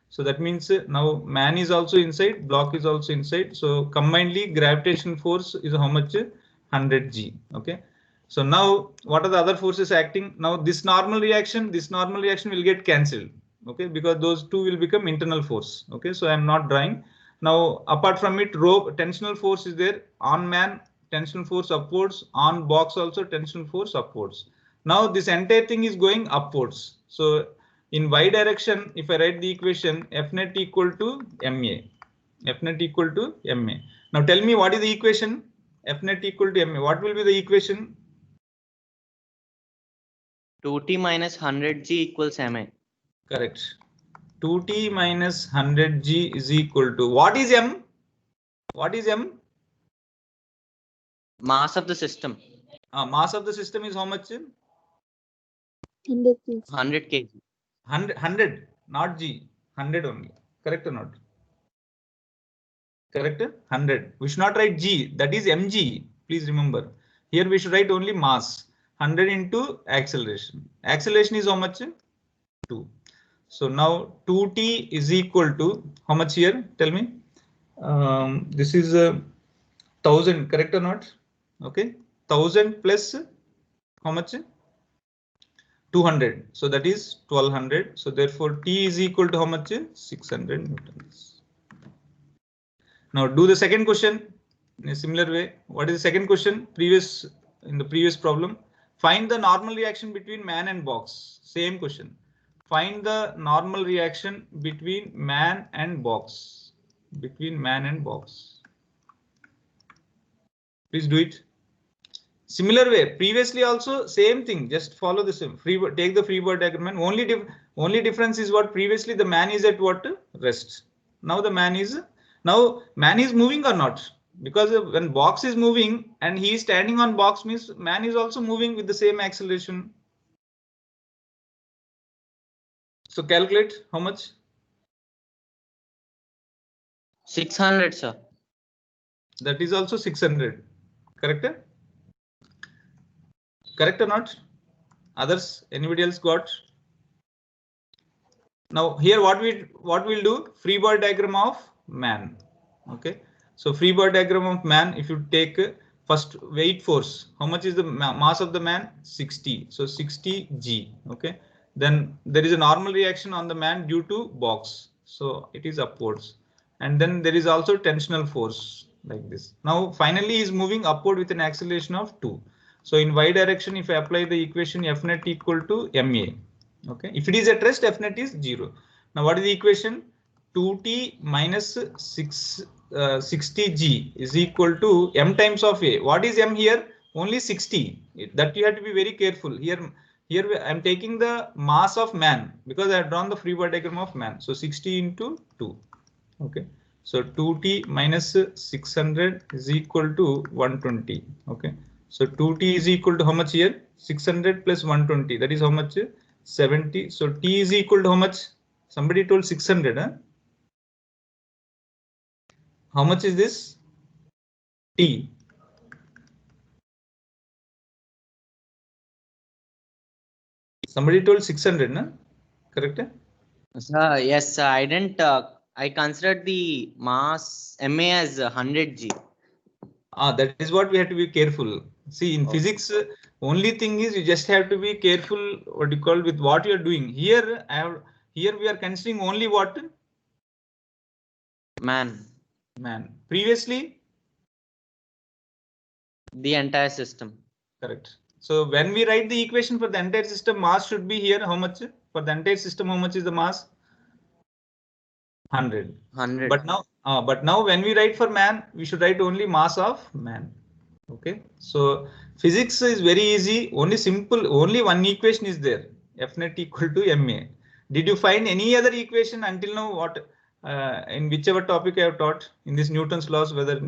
So that means now man is also inside, block is also inside. So combinedly gravitational force is how much? 100 G. Okay. So now what are the other forces acting? Now this normal reaction will get cancelled. Okay, because those two will become internal force. Okay, so I am not drawing. Now apart from it, rope tensional force is there on man tensional force upwards, on box also tensional force upwards. Now this entire thing is going upwards. So in y direction, if I write the equation F net equal to ma, F net equal to ma. Now tell me what is the equation? F net equal to ma. What will be the equation? 2t minus 100g equals ma. Correct. 2t minus 100g is equal to what is m? What is m? Mass of the system. Mass of the system is how much? 100 kg. 100 kg. 100, not g. 100 only. Correct or not? Correct? 100. We should not write g. That is mg. Please remember. Here we should write only mass. 100 into acceleration. Acceleration is how much? 2. So now 2t is equal to how much here? Tell me. This is 1000. Correct or not? Okay. 1000 plus how much? 200. So that is 1200. So therefore T is equal to how much? 600 newtons. Now do the second question in a similar way. What is the second question? In the previous problem, find the normal reaction between man and box. Same question. Find the normal reaction between man and box. Between man and box. Please do it. Similar way, previously also same thing, just follow the same. Take the freebird diagram and only difference is what previously the man is at what? Rest. Now the man is moving or not? Because when box is moving and he is standing on box means man is also moving with the same acceleration. So calculate how much? 600, sir. That is also 600. Correct? Correct or not? Others, anybody else got? Now here what we'll do? Freebird diagram of man. Okay. So freebird diagram of man, if you take first weight force, how much is the mass of the man? 60. So 60 g. Okay. Then there is a normal reaction on the man due to box. So it is upwards. And then there is also tensional force like this. Now finally he is moving upward with an acceleration of 2. So in y direction, if I apply the equation F net equal to ma, okay. If it is at rest, F net is 0. Now what is the equation? 2t minus 60g is equal to m times of a. What is m here? Only 60. That you have to be very careful. Here I am taking the mass of man because I have drawn the freebird diagram of man. So 60 into 2. Okay. So 2t minus 600 is equal to 120. Okay. So 2t is equal to how much here? 600 plus 120. That is how much? 70. So t is equal to how much? Somebody told 600. Huh? How much is this? T. Somebody told 600. Nah? Correct? Sir, yes, sir. I didn't. I considered the mass ma as 100g. That is what we have to be careful. See, in physics, only thing is you just have to be careful what you call with what you are doing. Here we are considering only what? Man. Previously, the entire system. Correct. So when we write the equation for the entire system, mass should be here. How much? For the entire system, how much is the mass? 100. But now when we write for man, we should write only mass of man. Okay. So physics is very easy. Only one equation is there. F net equal to ma. Did you find any other equation until now? What in whichever topic I have taught in this Newton's laws, whether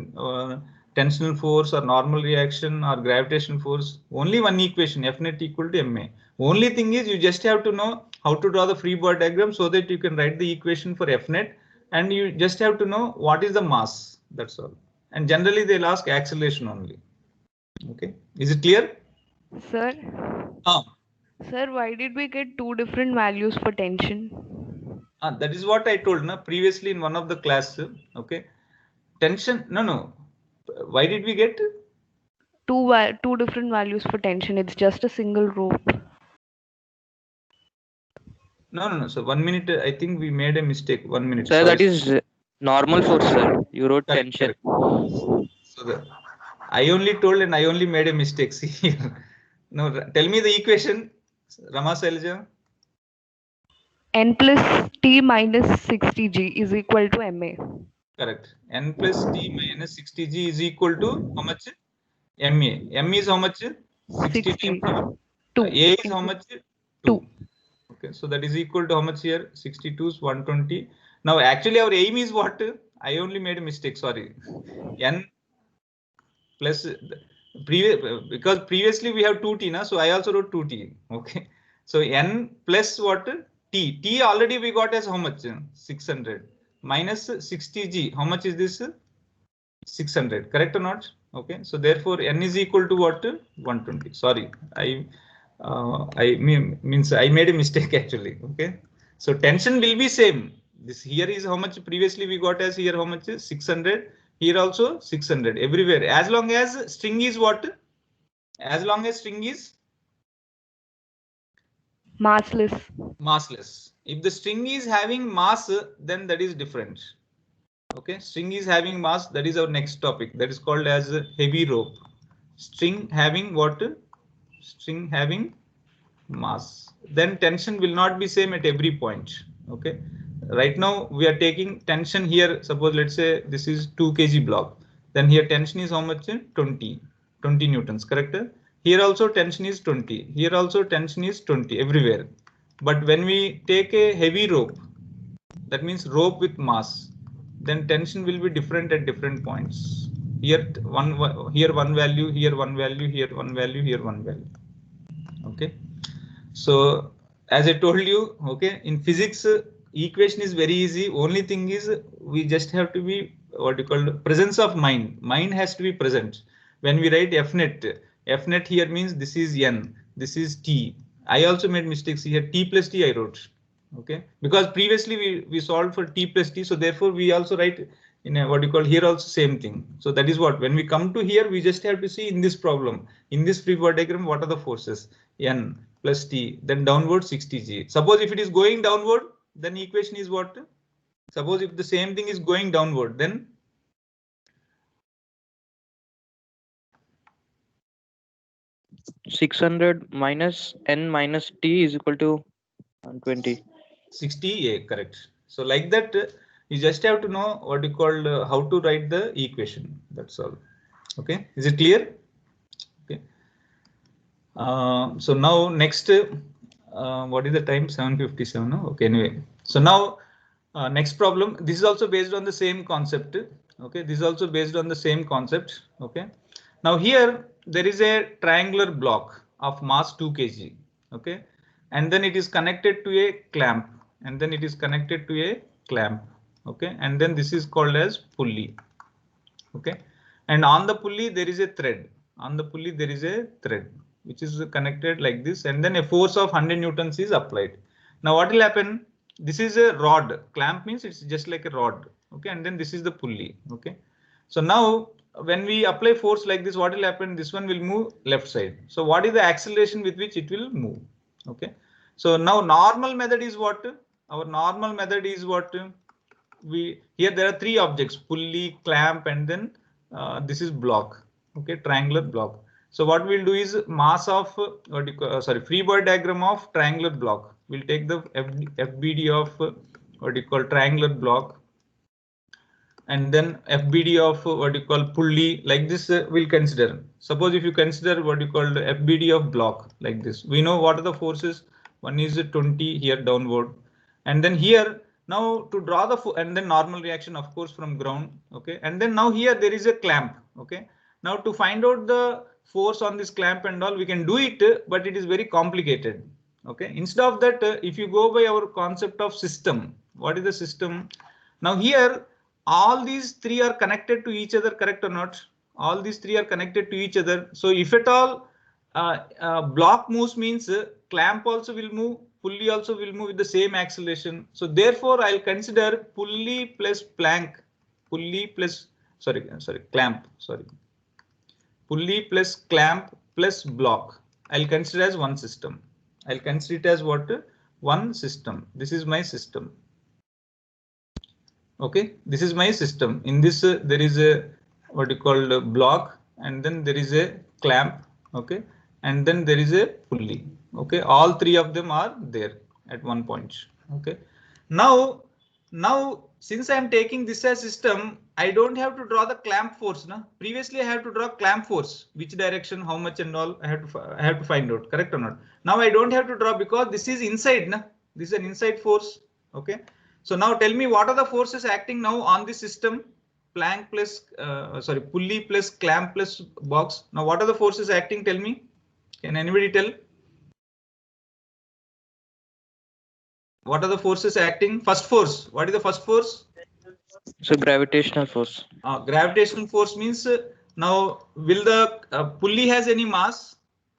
tensional force or normal reaction or gravitational force, only one equation, F net equal to ma. Only thing is you just have to know how to draw the freebird diagram so that you can write the equation for F net, and you just have to know what is the mass. That's all. And generally they'll ask acceleration only. Okay. Is it clear? Sir? Sir, why did we get two different values for tension? That is what I told previously in one of the class. Okay. Tension. No. Why did we get? Two different values for tension. It's just a single rope. No. So 1 minute. I think we made a mistake. 1 minute. Sir, that is normal force, sir. You wrote tension. Correct. So I only told and I only made a mistake. See here. Now tell me the equation, Rama Selja. N plus T minus 60G is equal to MA. Correct. N plus T minus 60G is equal to how much? MA. M is how much? 60. 2. A is how much? 2. Okay, so that is equal to how much here? 62 is 120. Now actually our aim is what? I only made a mistake, sorry. N plus because previously we have 2T, na? So I also wrote 2T. Okay. So N plus what? T. T already we got as how much? 600 minus 60G. How much is this? 600. Correct or not? Okay. So therefore N is equal to what? 120. Sorry, I means I made a mistake actually. Okay. So tension will be same. This here is how much previously we got as here how much? 600. Here also 600 everywhere. As long as string is what? As long as string is massless. Massless. If the string is having mass, then that is different. Okay, string is having mass. That is our next topic. That is called as heavy rope. String having what? String having mass. Then tension will not be same at every point. Okay. Right now we are taking tension here. Suppose let's say this is 2 kg block. Then here tension is how much? 20 newtons. Correct? Here also tension is 20. Here also tension is 20 everywhere. But when we take a heavy rope, that means rope with mass, then tension will be different at different points. Here one value, here one value, here one value, here one value. Okay. So as I told you, okay, in physics, equation is very easy. Only thing is we just have to be what you call presence of mind. Mind has to be present. When we write Fnet here means this is N, this is T. I also made mistakes here. T plus T I wrote. Okay, because previously we solved for T plus T, so therefore we also write in a what you call here also same thing. So that is what when we come to here, we just have to see in this problem, in this free body diagram, what are the forces? N plus T, then downward 60G. Suppose if it is going downward, then equation is what? Suppose if the same thing is going downward, then 600 minus N minus T is equal to 120. 60A, correct. So like that, you just have to know what you call how to write the equation. That's all. Okay, is it clear? Okay. So now next, what is the time? 7:57. No? Okay. Anyway, so now next problem. This is also based on the same concept. Okay, this is also based on the same concept. Okay. Now here there is a triangular block of mass 2 kg. Okay, and then it is connected to a clamp, and then it is connected to a clamp. Okay, and then this is called as pulley. Okay, and on the pulley there is a thread. On the pulley there is a thread which is connected like this, and then a force of 100 newtons is applied. Now what will happen? This is a rod. Clamp means it's just like a rod. Okay, and then this is the pulley. Okay, so now when we apply force like this, what will happen? This one will move left side. So what is the acceleration with which it will move? Okay, so now normal method is what? Our normal method is what? Here there are 3 objects: pulley, clamp, and then this is block. Okay, triangular block. So what we'll do is mass of free body diagram of triangular block. We'll take the FBD of what you call triangular block, and then FBD of what you call pulley. Like this we'll consider. Suppose if you consider what you call the FBD of block like this, we know what are the forces. One is 20 here downward, and then here now to draw the and then normal reaction of course from ground. Okay, and then now here there is a clamp. Okay, now to find out the force on this clamp and all, we can do it, but it is very complicated. Okay, instead of that, if you go by our concept of system, what is the system? Now here all these 3 are connected to each other, correct or not? All these 3 are connected to each other. So if at all block moves means clamp also will move, pulley also will move with the same acceleration. So therefore I'll consider pulley plus plank, pulley plus clamp, pulley plus clamp plus block. I'll consider as one system. I'll consider it as what? One system. This is my system. Okay, this is my system. In this there is a what you call block, and then there is a clamp, okay, and then there is a pulley, okay. All three of them are there at one point, okay. Now since I am taking this as system, I don't have to draw the clamp force. No? Previously I have to draw clamp force, which direction, how much and all I have to find out, correct or not? Now I don't have to draw because this is inside. No? This is an inside force, okay. So now tell me what are the forces acting now on this system? Plank plus pulley plus clamp plus box. Now what are the forces acting? Tell me. Can anybody tell? What are the forces acting? First force. What is the first force? So gravitational force. Gravitational force means now will the pulley has any mass?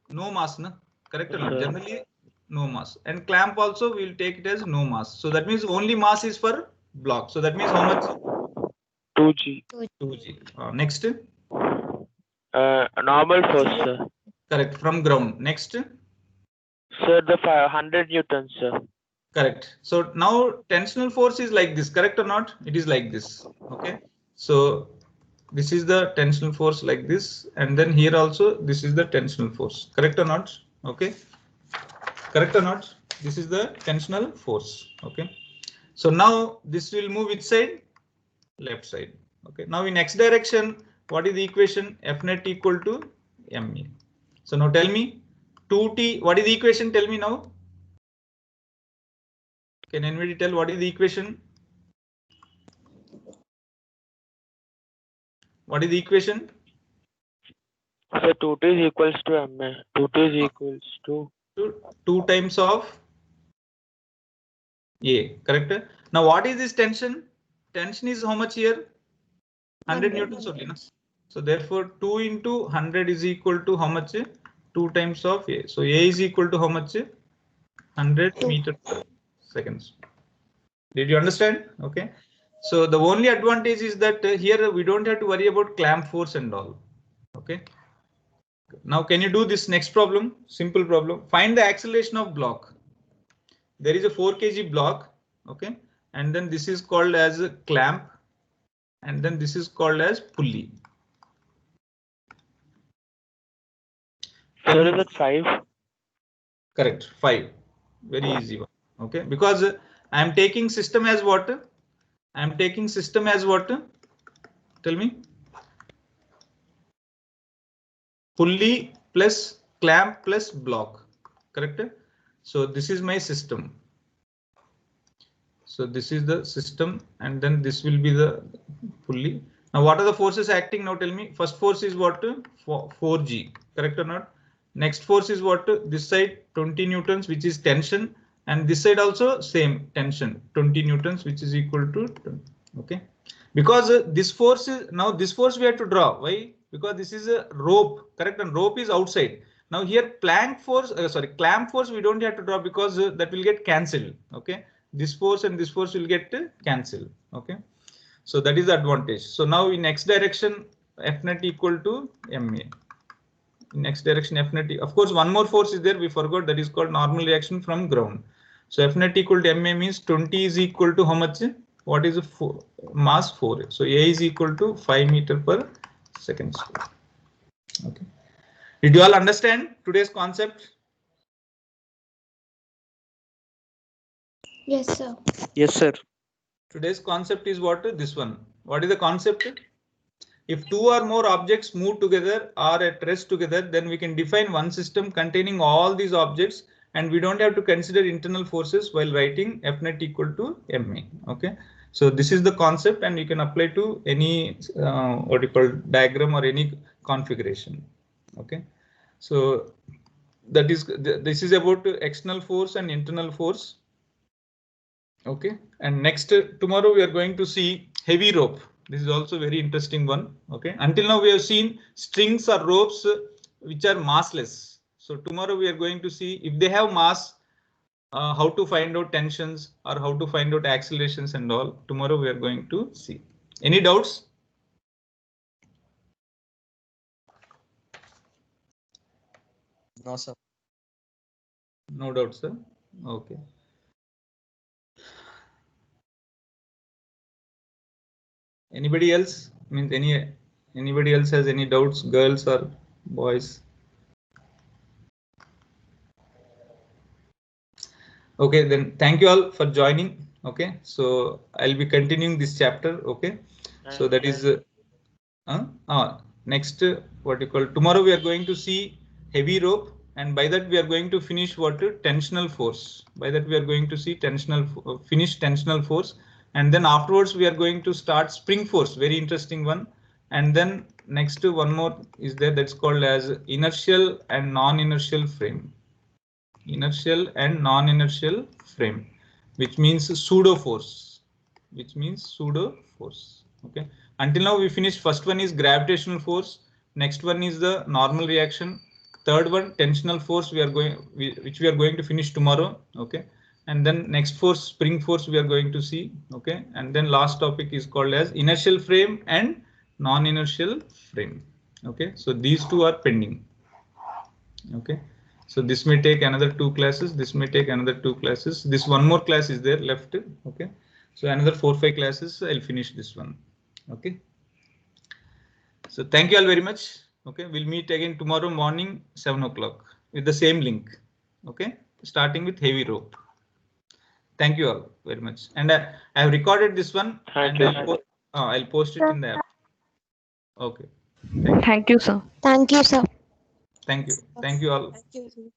No mass, no? Correct or not? Generally no mass. And clamp also we'll take it as no mass. So that means only mass is for block. So that means how much? 2G. 2G. Next. Normal force, sir. Correct. From ground. Next. Sir, the 100 newtons, sir. Correct. So now tensional force is like this, correct or not? It is like this. Okay. So this is the tensional force like this, and then here also this is the tensional force, correct or not? Okay. Correct or not? This is the tensional force. Okay. So now this will move which side? Left side. Okay. Now in x direction, what is the equation? F net equal to ma. So now tell me 2t. What is the equation? Tell me now. Can anybody tell what is the equation? What is the equation? So 2T is equals to ma. 2T is equals to 2 times of A, correct? Now what is this tension? Tension is how much here? 100 newtons only. No? So therefore 2 into 100 is equal to how much? 2 times of A. So A is equal to how much? 100 meter per seconds. Did you understand? Okay. So the only advantage is that here we don't have to worry about clamp force and all. Okay. Now can you do this next problem? Simple problem. Find the acceleration of block. There is a 4 kg block. Okay. And then this is called as a clamp. And then this is called as pulley. Sir, is it 5? Correct. 5. Very easy one. Okay. Because I am taking system as what? I am taking system as what? Tell me. Pulley plus clamp plus block. Correct. So this is my system. So this is the system, and then this will be the pulley. Now what are the forces acting? Now tell me. First force is what? 4G. Correct or not? Next force is what? This side 20 newtons, which is tension, and this side also same tension 20 newtons, which is equal to 20. Okay. Because this force is now this force we have to draw. Why? Because this is a rope. Correct, and rope is outside. Now here clamp force we don't have to draw because that will get cancelled. Okay. This force and this force will get cancelled. Okay. So that is the advantage. So now in x direction, F net equal to ma. In x direction, F net. Of course, one more force is there. We forgot, that is called normal reaction from ground. So F net equal to ma means 20 is equal to how much? What is the mass? 4. So A is equal to 5 meter per second square. Okay. Did you all understand today's concept? Yes, sir. Yes, sir. Today's concept is what? This one. What is the concept? If two or more objects move together or at rest together, then we can define one system containing all these objects, and we don't have to consider internal forces while writing F net equal to ma. Okay. So this is the concept, and you can apply to any what you call diagram or any configuration. Okay. So that is this is about external force and internal force. Okay, and next tomorrow we are going to see heavy rope. This is also very interesting one. Okay, until now we have seen strings or ropes which are massless. So tomorrow we are going to see if they have mass, how to find out tensions or how to find out accelerations and all. Tomorrow we are going to see. Any doubts? No, sir. No doubts, sir. Okay. Anybody else? Means Anybody else has any doubts, girls or boys? Okay, then thank you all for joining. Okay, so I'll be continuing this chapter. Okay, so that is next what you call, tomorrow we are going to see heavy rope, and by that we are going to finish what? Tensional force. By that we are going to see finish tensional force, and then afterwards we are going to start spring force, very interesting one. And then next one more is there, that's called as inertial and non-inertial frame. Inertial and non-inertial frame, which means pseudo force, okay. Until now we finished, first one is gravitational force, next one is the normal reaction, third one tensional force which we are going to finish tomorrow, okay. And then next force, spring force, we are going to see, okay. And then last topic is called as inertial frame and non-inertial frame, okay. So these two are pending, okay. So this may take another 2 classes, this may take another 2 classes, this one more class is there left, okay. So another 4-5 classes, I'll finish this one, okay. So thank you all very much, okay. We'll meet again tomorrow morning 7 o'clock with the same link, okay, starting with heavy rope. Thank you all very much, and I have recorded this one. Thank and you. I'll post it in the app. Okay. Thank you, sir. Thank you, sir. Thank you all. Thank you.